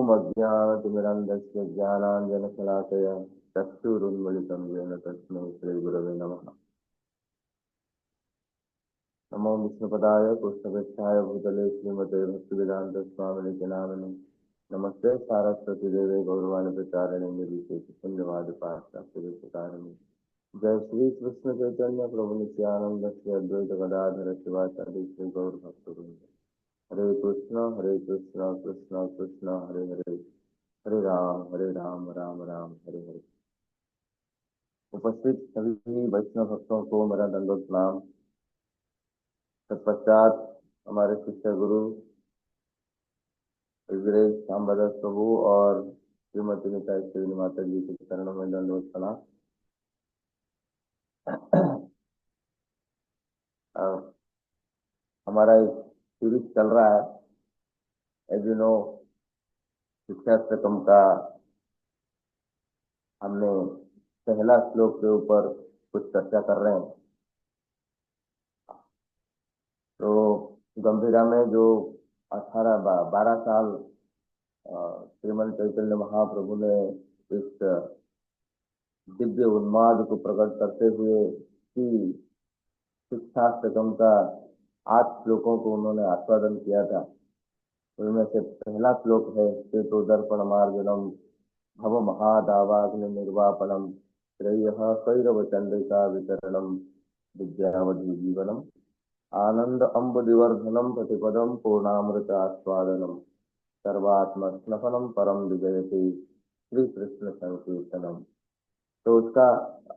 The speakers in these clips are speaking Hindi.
ओम अज्ञानतिमिरन्धस्य ज्ञानाञ्जनशलाकया चक्षुरुन्मिलितं येन तस्मै श्रीगुरवे नमः। नमो विष्णुपदाय कृष्णपृष्ठाय भूतले श्रीमते भक्तिवेदान्त स्वामिने नामिने। नमस्ते सारस्वती देवे गौरवाणी प्रचारिणे निर्विशेष शून्यवादपाश्चात्यदेशकारिणे। जय श्री कृष्ण चैतन्य प्रभु नित्यानंद श्री अद्वैत गदाधर शिवाचार्य श्री गौर भक्तवृंद। हरे कृष्ण कृष्ण कृष्ण हरे हरे, हरे राम राम राम हरे हरे। उपस्थित सभी वैष्णव भक्तों को मेरा दंडोत प्रणाम। तत्पश्चात हमारे शिक्षक गुरु श्यामदास प्रभु और श्रीमती निताई श्री माता जी के चरणों में दंडोत प्रणाम। हमारा एक सीरीज चल रहा है, एज यू नो, शिक्षा शतकम का। हमने पहला श्लोक के ऊपर कुछ चर्चा कर रहे हैं। तो गंभीरा में जो 12 साल श्रीमंत चैतन्य महाप्रभु ने इस दिव्य उन्माद को प्रकट करते हुए कि शिक्षा शतकम का 8 श्लोकों को उन्होंने आस्वादन किया था। उनमें से पहला श्लोक है चेतो दर्पण मार्जनम भव महादावाग्नि निर्वापणम श्रेयः कैरव चंद्रिका वितरणम विद्यावधि जीवनम आनंद अम्बुदिवर्धनम प्रतिपदम पूर्णामृत आस्वादनम सर्वात्म स्नपनम परम विजयते श्री कृष्ण संकीर्तनम। तो उसका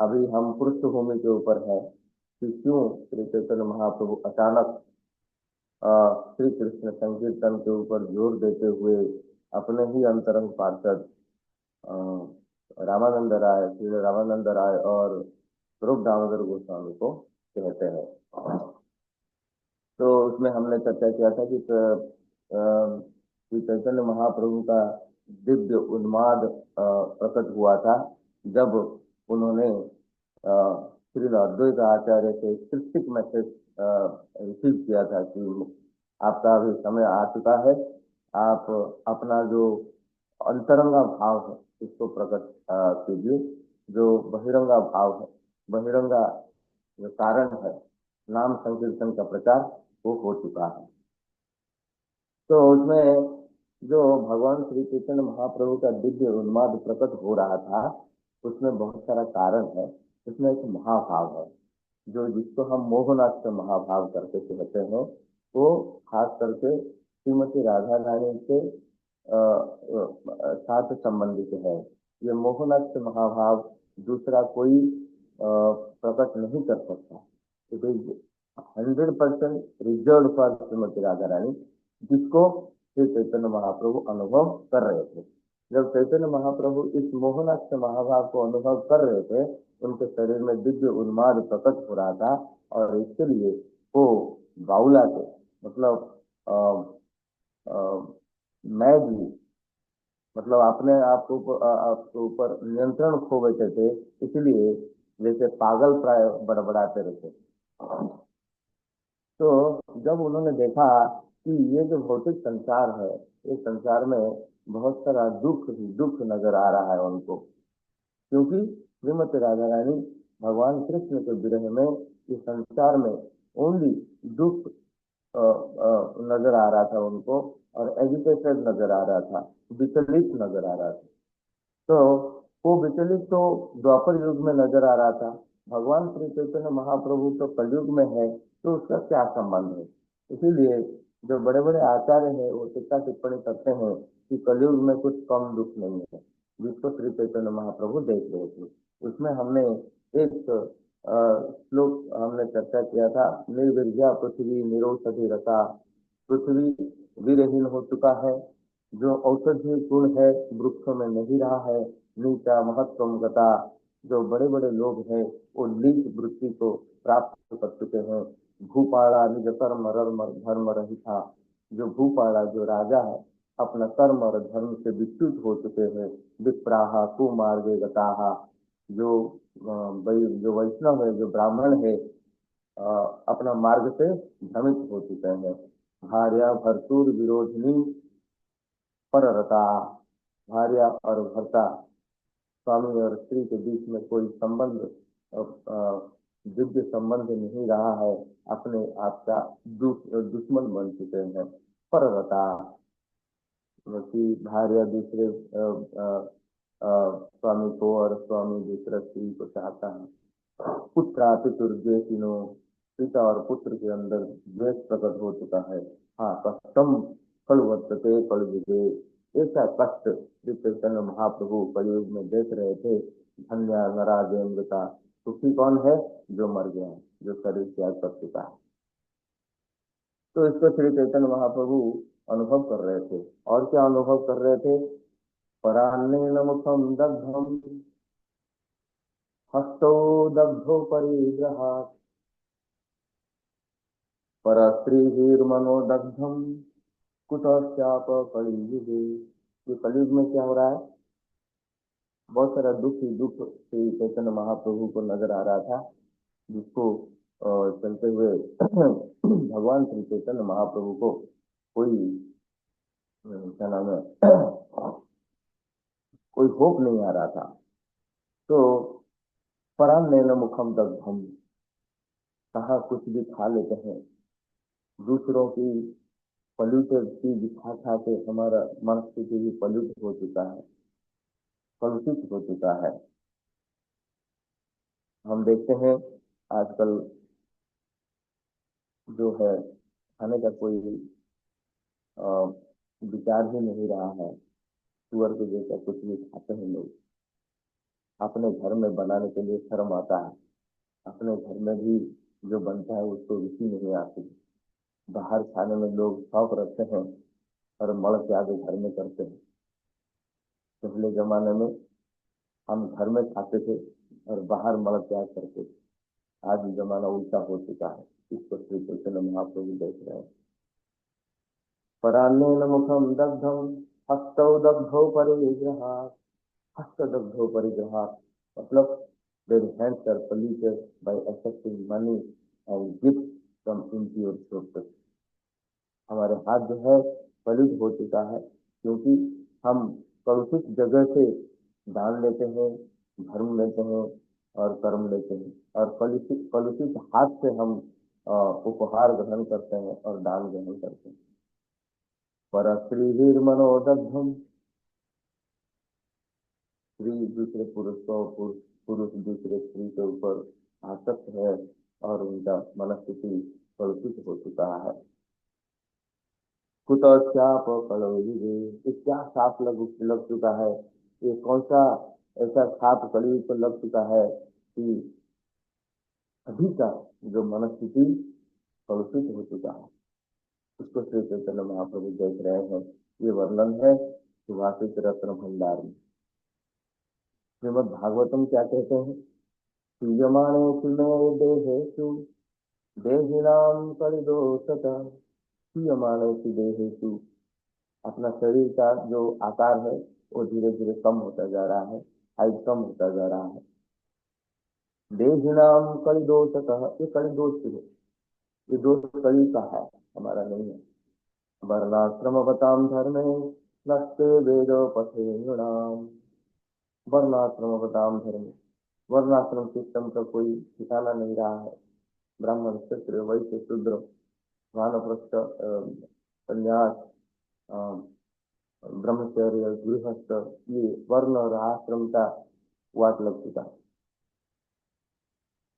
अभी हम पृष्ठभूमि के ऊपर है कि क्यों श्री चैतन्य महाप्रभु अचानक श्री कृष्ण संकीर्तन के ऊपर जोर देते हुए अपने ही अंतरंग पार्षद रामानंद राय, श्री रामानंद राय और स्वरूप दामोदर गोस्वामी को कहते हैं। तो उसमें हमने चर्चा किया था कि श्री चैतन्य महाप्रभु का दिव्य उन्माद प्रकट हुआ था जब उन्होंने श्री अद्वैत आचार्य से क्रिस्टिक मैसेज रिसीव किया था कि आपका अभी समय आ चुका है, आप अपना जो अंतरंगा भाव है इसको प्रकट कीजिए। जो बहिरंगा भाव है, बहिरंगा जो कारण है नाम संकीर्तन का प्रचार, वो हो चुका है। तो उसमें जो भगवान श्री चैतन्य महाप्रभु का दिव्य उन्माद प्रकट हो रहा था उसमें बहुत सारा कारण है। उसमें एक महाभाव है जो जिसको हम मोहनास्त्र महाभाव करके कहते हैं। वो खास करके श्रीमती राधा रानी के साथ संबंधित है। ये मोहनास्त्र महाभाव दूसरा कोई प्रकट नहीं कर सकता। It is 100% reserved for Shrimati Radha Rani, जिसको श्री चैतन्य महाप्रभु अनुभव कर रहे थे। जब चैतन्य महाप्रभु इस मोहनास्त्र महाभाव को अनुभव कर रहे थे, उनके शरीर में दिव्य उन्माद प्रकट हो रहा था और इसके लिए वो बाउला थे, मतलब मैडली, मतलब अपने आप के ऊपर नियंत्रण खो बैठे थे, इसलिए जैसे पागल प्राय बड़बड़ाते रहते। तो जब उन्होंने देखा कि ये जो भौतिक संसार है, इस संसार में बहुत सारा दुख नजर आ रहा है उनको, क्योंकि श्रीमती राधा रानी भगवान कृष्ण के विरह में इस संसार में ओनली दुख नजर आ रहा था उनको, और एजुकेटेड नजर आ रहा था, विचलित नजर आ रहा था। तो वो विचलित तो द्वापर युग में नजर आ रहा था। भगवान श्री चैतन्य महाप्रभु तो कलयुग में है, तो उसका क्या संबंध है? इसीलिए जो बड़े बड़े आचार्य हैं वो टीका टिप्पणी करते हैं कि कलयुग में कुछ कम दुख नहीं है, जिसको श्री चैतन्य महाप्रभु देख रहे थे। उसमें हमने एक श्लोक हमने चर्चा किया था, निर्विर्जा पृथ्वी निरौषधि रसा, पृथ्वी वीरहीन हो चुका है, जो औषधि गुण है वृक्षों में नहीं रहा है, नीचा महत्वम गता, जो बड़े बड़े लोग हैं वो नीच वृत्ति को प्राप्त कर चुके हैं। भूपाला निज कर्म धर्म रही था, जो भूपाला जो राजा है अपना कर्म और धर्म से विच्युत हो चुके हैं। विप्राहा कुमार्गे गताहा, जो वैष्णव है, जो ब्राह्मण है, अपना मार्ग से भ्रमित हो चुके हैं। भार्या भरतूर विरोधिनी पररता, भार्या और भर्ता, स्वामी और स्त्री के बीच में कोई संबंध, दिव्य संबंध नहीं रहा है, अपने आप का दुश्मन बन चुके हैं। पररता कि भार्या दूसरे स्वामी को और स्वामी दूसरे स्त्री को चाहता है। पुत्रा पितुर्द्वेषिनो, पिता और पुत्र के अंदर द्वेष प्रकट हो चुका है। हाँ, कष्टम कलुवर्तते कलयुगे, ऐसा कष्ट श्री चैतन्य महाप्रभु कलयुग में देख रहे थे। धन्या नराजेन्द्रता, सुखी कौन है? जो मर गया है, जो शरीर त्याग कर चुका है। तो इसको श्री चैतन्य महाप्रभु अनुभव कर रहे थे। और क्या अनुभव कर रहे थे? परान्नेन मुखम दग्धम, हस्तौ दग्धो परिग्रहात्, परस्त्रीभिर्मनोदग्धम कुतश्चाप कलियुगे। ये कलयुग में क्या हो रहा है? बहुत सारा दुख ही दुख श्री चैतन्य महाप्रभु को नजर आ रहा था, जिसको चलते हुए भगवान श्री चैतन्य महाप्रभु को कोई क्या नाम है कोई होप नहीं आ रहा था। तो परान्नेन मुखम दग्धम, कहा कुछ भी खा लेते हैं, दूसरों की पॉल्यूटेड चीज खा खा के हमारा मनस्थिति भी पॉल्यूट हो चुका है, कलुषित हो चुका है। हम देखते हैं आजकल जो है खाने का कोई विचार ही नहीं रहा है। सुअर के जैसा कुछ भी खाते हैं लोग। अपने घर में बनाने के लिए शर्म आता है, अपने घर में भी जो बनता है उसको रुचि नहीं आती। बाहर खाने में लोग शौक रखते हैं और मल त्याग घर में करते हैं। पिछले जमाने में हम घर में खाते थे और बाहर मल त्याग करते थे। आज जमाना उल्टा हो चुका है। इसको श्री चैतन्य महाप्रभु देख रहे हैं। परान्नेन मुखम दग्धम, हस्तौ दग्धो परिग्रहात्, हस्त दग्धो परिग्रहात्, मतलब their hands are polluted by accepting money and gifts from impure sources। हमारे हाथ जो है पलित हो चुका है, क्योंकि हम कलुषित जगह से दान लेते हैं, धर्म लेते हैं और कर्म लेते हैं, और कलुषित कलुषित हाथ से हम उपहार ग्रहण करते हैं और दान ग्रहण करते हैं। पर स्त्री मनोदग्धम, स्त्री दूसरे पुरुष को, पुरुष दूसरे स्त्री के ऊपर आसक्त है और उनका मनस्थिति कलुषित हो चुका है। कुतश्चाप कलयुगे, ये क्या साप लग चुका है? ये कौन सा ऐसा साप कलयुग पर लग चुका है कि अभी का जो मनस्थिति कलुषित हो चुका है? उसको श्री चैतन्य महाप्रभु देख रहे हैं। ये वर्णन है सुभाषित रत्न भंडार में। श्रीमद् भागवतम क्या कहते हैं? प्रियमाणेषु मे देहेषु देहिनां कलिदोषतः, प्रियमाणेषु देहेषु, अपना शरीर का जो आकार है वो धीरे धीरे कम होता जा रहा है, हाइट कम होता जा रहा है। देहिनां कलिदोषतः, ये कलिदोष है, ये दोष कली का है, हमारा नहीं है। वर्णाश्रमवतां धर्मे नस्ते वेदोपथे नृणाम्, वर्णाश्रमवतां धर्मे, वर्णाश्रम सिस्टम का कोई ठिकाना नहीं रहा है। ब्राह्मण, क्षत्रिय, वैश्य, शूद्र, वानप्रस्थ, संन्यास, ब्रह्मचर्य, गृहस्थ, ये वर्ण और आश्रम का वाट लग चुका है।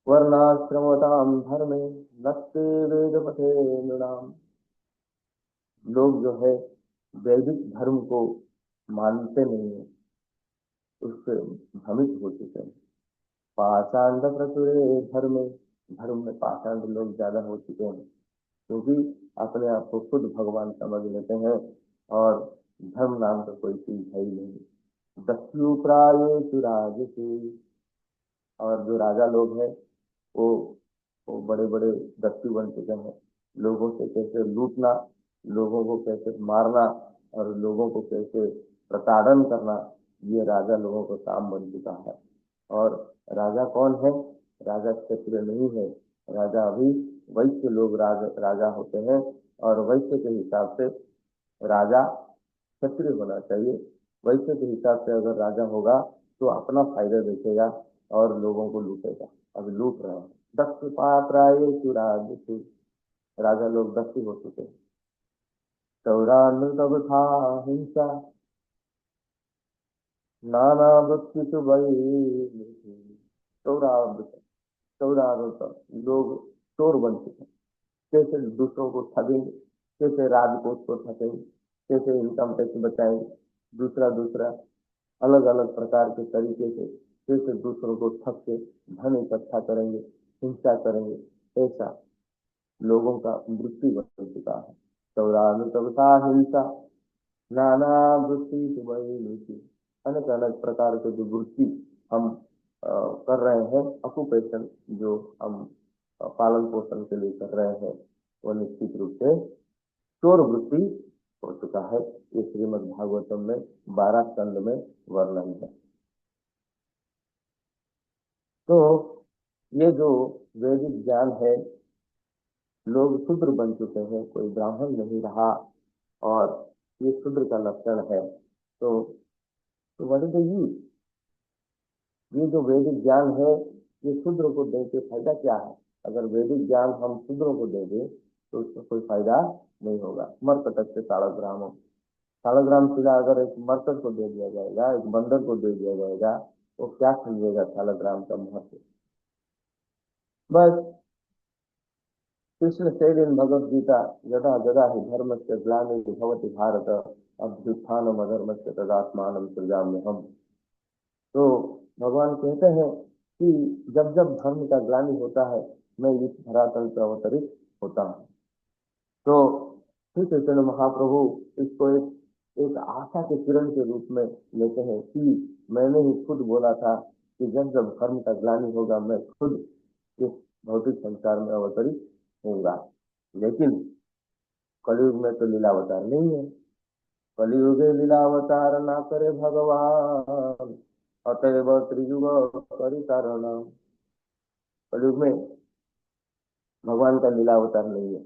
वर्णाश्रमवतां धर्मे नस्ते वेदपथे नृणाम्, लोग जो है वैदिक धर्म को मानते नहीं है, उससे भ्रमित हो चुके हैं। पाषांड प्रचुरे धर्म, धर्म में पाषांड लोग ज्यादा हो चुके हैं, क्योंकि अपने आप को खुद भगवान समझ लेते हैं और धर्म नाम का कोई चीज है ही नहीं। दस्यु प्रायेषु राजसु, और जो राजा लोग हैं वो बड़े बड़े दस्यु बन चुके हैं। लोगों से कैसे लूटना, लोगों को कैसे मारना और लोगों को कैसे प्रताड़न करना, ये राजा लोगों का काम बन चुका है। और राजा कौन है? राजा क्षत्रिय नहीं है, राजा अभी वैश्य लोग राजा होते हैं, और वैश्य के हिसाब से राजा क्षत्रिय होना चाहिए। वैसे के हिसाब से अगर राजा होगा तो अपना फायदा देखेगा और लोगों को लूटेगा। अभी लूट रहे हैं। दक्ष पात्राय सुराज, राजा लोग दक्षी हो चुके हैं। चौरानृत था हिंसा, नाना वृत्ति वही, चौरानृत, चौरानृत लोग चोर बन चुके हैं। कैसे दूसरों को ठगेंगे, कैसे राजकोष को ठगेंगे, कैसे इनकम टैक्स बचाएंगे, दूसरा दूसरा अलग अलग प्रकार के तरीके से कैसे दूसरों को ठग के धन इकट्ठा करेंगे, हिंसा करेंगे, ऐसा लोगों का वृत्ति बन चुका है। चौरानुता हिंसा, नाना वृत्ति वही, अनेक अनेक प्रकार के जो वृत्ति हम कर रहे हैं, ऑक्यूपेशन जो हम पालन पोषण के लिए कर रहे हैं, वो निश्चित रूप से चोर वृत्ति हो चुका है। ये श्रीमद् भागवतम में 12 स्कंद में वर्णन है। तो ये जो वैदिक ज्ञान है, लोग शूद्र बन चुके हैं, कोई ब्राह्मण नहीं रहा, और ये शूद्र का लक्षण है। तो व्हाट इज द यूज? ये जो वैदिक ज्ञान है, ये शूद्र को दे के फायदा क्या है? अगर वैदिक ज्ञान हम शूद्रों को दे दें तो उसका कोई फायदा नहीं होगा। मरकटक से सालग्राम, सालग्राम शिला अगर एक मरकट को दे दिया जाएगा, एक बंदर को दे दिया जाएगा, तो क्या समझेगा सालग्राम का महत्व? बस कृष्ण said in भगवद गीता, यदा यदा हि धर्मस्य ग्लानिर्भवति भारत अभ्युत्थानम् अधर्मस्य तदात्मानं सृजाम्यहम्। तो भगवान कहते हैं कि जब जब धर्म का ग्लानि होता है, मैं इस धरातल पर अवतरित होता हूँ। तो श्री चैतन्य महाप्रभु इसको एक आशा के किरण के रूप में लेते हैं कि मैंने ही खुद बोला था कि जब जब धर्म का ग्लानि होगा, मैं खुद इस भौतिक संसार में अवतरित होगा। लेकिन कलयुग में तो लीलावतार नहीं है। कलियुगे लीलावतार ना करे भगवान, अतएव त्रियुग परितारण। कलयुग में भगवान का लीलावतार नहीं है।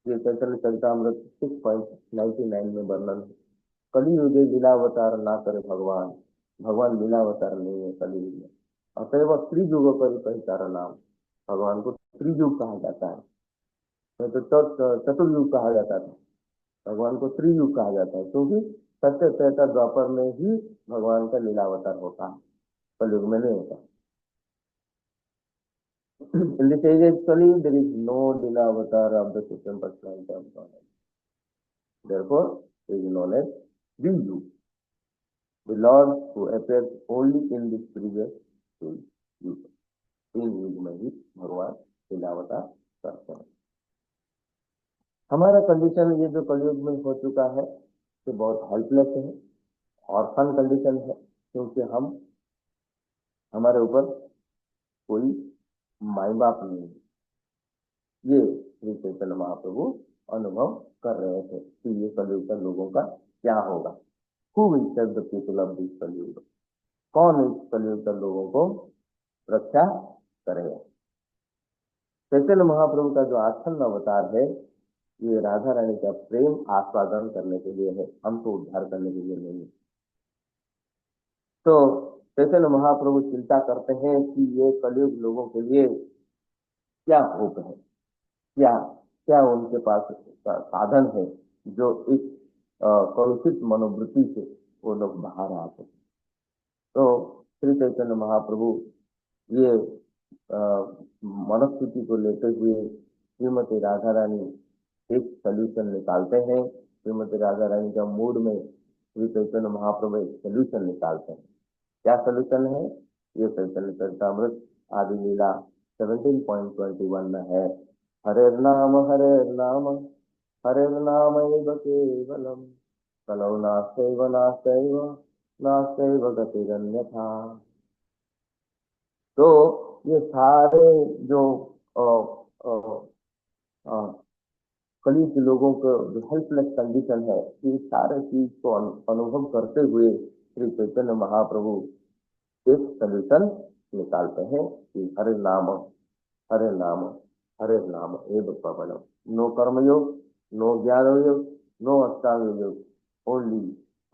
ये चैतन्य चरितामृत 6.99 में वर्णन है। कलियुगे लीलावतार ना करे भगवान, भगवान लीलावतार नहीं है कलियुग में। अतएव त्रियुग परितारण, भगवान को त्रियुग कहा जाता है। नहीं तो चतुर्युग कहा जाता था, भगवान को त्रियुग कहा जाता है, क्योंकि सत्य त्रेता द्वापर में ही भगवान का लीलावतार होता है, कलयुग में नहीं होता। In this age actually there is no Leela of the Supreme Personality of Godhead. Therefore, it is known as Viju, the Lord who appears only in this previous युग। इन युग में ही भगवान लीलावतार करते हैं। हमारा कंडीशन ये जो कलयुग में हो चुका है, ये बहुत हेल्पलेस है, ऑर्फन कंडीशन है, क्योंकि हमारे ऊपर कोई माई बाप नहीं है। ये श्री चैतन्य महाप्रभु अनुभव कर रहे थे कि ये कलयुग का लोगों का क्या होगा। Who will save the people of this कलयुग? कौन इस कलयुग का लोगों को रक्षा करेगा? चैतन्य महाप्रभु का जो आसन्न अवतार है, ये राधा रानी का प्रेम आस्वादन करने के लिए है, हमको उद्धार करने के लिए नहीं। तो चैतन्य महाप्रभु चिंता करते हैं कि ये कलयुग लोगों के लिए क्या होप है, क्या क्या उनके पास साधन है जो इस कलुषित मनोवृत्ति से वो लोग बाहर आ सके। तो श्री चैतन्य महाप्रभु ये मनस्थिति को लेते हुए श्रीमती राधा रानी एक सोल्यूशन निकालते हैं। श्रीमती राधा रानी का मूड में श्री चैतन्य महाप्रभु एक सोल्यूशन निकालते हैं। क्या सोल्यूशन है? ये चैतन्य चरितामृत आदि लीला 17.21 में है। हरेर नाम एव केवलम, कलौ नास्त्यैव गतिरन्यथा। तो ये सारे जो कलयुग के लोगों को जो हेल्पलेस कंडीशन है, ये सारे चीज को अनुभव करते हुए श्री चैतन्य महाप्रभु एक सोल्यूशन निकालते हैं कि हरे नाम एव प्रबलम। नो कर्मयोग, नो ज्ञान योग, no ashtanga yoga, only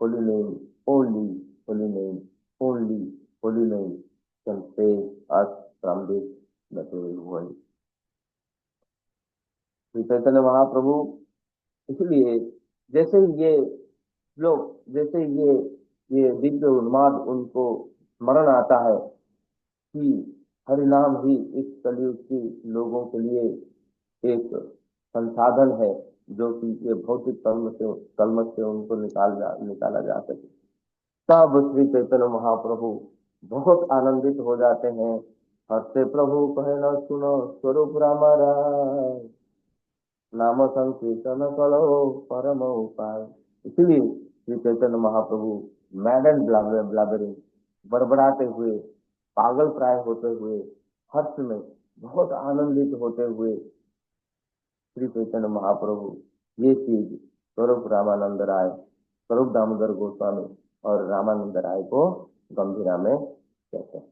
holy name, only holy name, only holy name can save us from this material world. Shri Chaitanya Mahaprabhu इसलिए जैसे ही ये लोग, जैसे ये दिव्य उन्माद उनको स्मरण आता है कि हरिनाम ही इस कलयुग के लोगों के लिए एक संसाधन है जो कि ये भौतिक कलमश से उनको निकाला जा सके, तब श्री चैतन्य महाप्रभु बहुत आनंदित हो जाते हैं। हर्षे प्रभु कहे न सुनो स्वरूप रामारा, नाम संकीर्तन करो परम उपाय। इसलिए श्री चैतन्य महाप्रभु मैड एंड ब्लाबरिंग, बड़बड़ाते हुए, पागल प्राय होते हुए, हर्ष में बहुत आनंदित होते हुए श्री चैतन्य महाप्रभु ये चीज स्वरूप रामानंद राय, स्वरूप दामोदर गोस्वामी और रामानंद राय को गंभीरा में कहते हैं।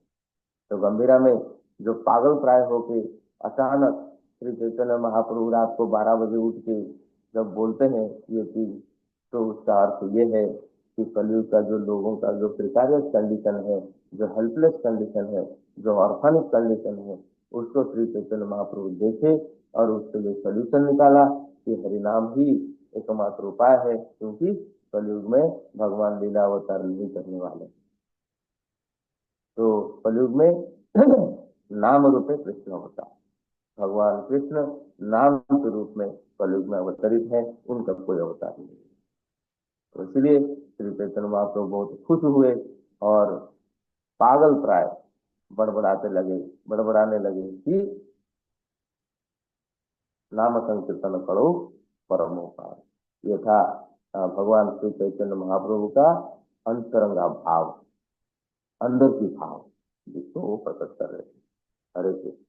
तो गंभीरा में जो पागल प्राय होके अचानक श्री चैतन्य महाप्रभु रात को 12 बजे उठ के जब बोलते हैं ये चीज, तो उसका अर्थ ये है कि कलयुग का जो लोगों का जो प्रिकारियस कंडीशन है, जो हेल्पलेस कंडीशन है, जो ऑर्फेनिक कंडीशन है, उसको श्री चैतन्य महाप्रभु देखे और उसके लिए सोल्यूशन निकाला कि हरिनाम ही एकमात्र उपाय है, क्योंकि कलयुग में भगवान लीला अवतार नहीं करने वाले। तो कलयुग में नाम रूपे कृष्ण होता है, भगवान कृष्ण नाम के रूप में कलयुग में अवतरित है, उनका कोई अवतार नहीं। तो इसलिए श्री चैतन्य महाप्रभु बहुत खुश हुए और पागल प्राय बड़बड़ाने लगे कि नाम संकीर्तन करो परमोपाय। ये था भगवान श्री चैतन्य महाप्रभु का अंतरंगा भाव, अंदर की भाव, जिसको वो प्रकट कर रहे थे। हरे कृष्ण।